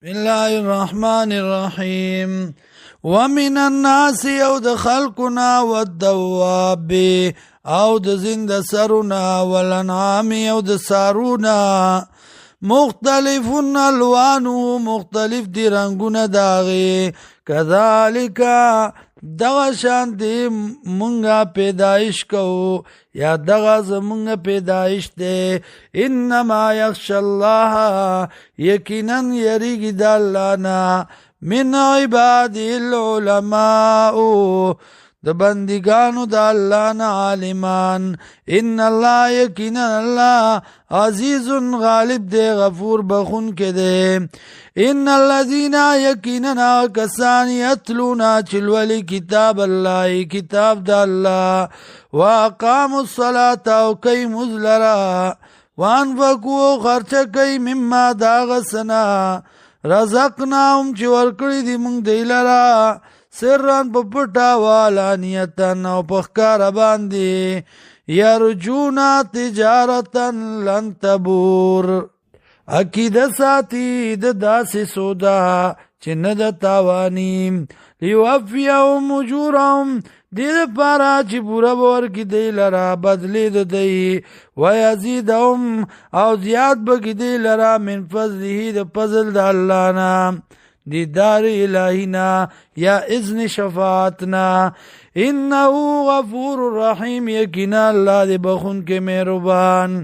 بسم الله الرحمن الرحيم ومن الناس او د خلقنا والدواب او د زند سرنا والانعام او د سارونا مختلف الوانه مختلف دی رنگونه داغي كذلك دغه شان دی مونږه پیدایش کو یا دغه زمونږه پیدایش دی انما یخشى الله یقینا یریږي د الله نه من عباد العلماء د بندگانو د الله نه عالمان ان الله یقینا الله عزیز غالب دی غفور بخون کې دی ان الذين يقيننا كسان يتلون چلولی کتاب الله کتاب د الله واقاموا الصلاه او کوي مزلرا وانفقوا خرچ کوي مما داغسنا رزقناهم چې ورکړي دي موږ دی لرا سرن په پټا والانیتن او په ښکار باندې یرجونا تجارتا لن تبور عقیده ساتي د داسې سودا چې نه د تاواني لیوفیهم اجورهم دې لپاره چې پوره به ورکړي دی لره بدلې د دی ویزیدهم او زیات به کړي دی لره من فضله د فضل د الله نه دیدار الهینا یا اذن شفاعتنا انه غفور رحیم یقینا الله دې بخون کې مهربان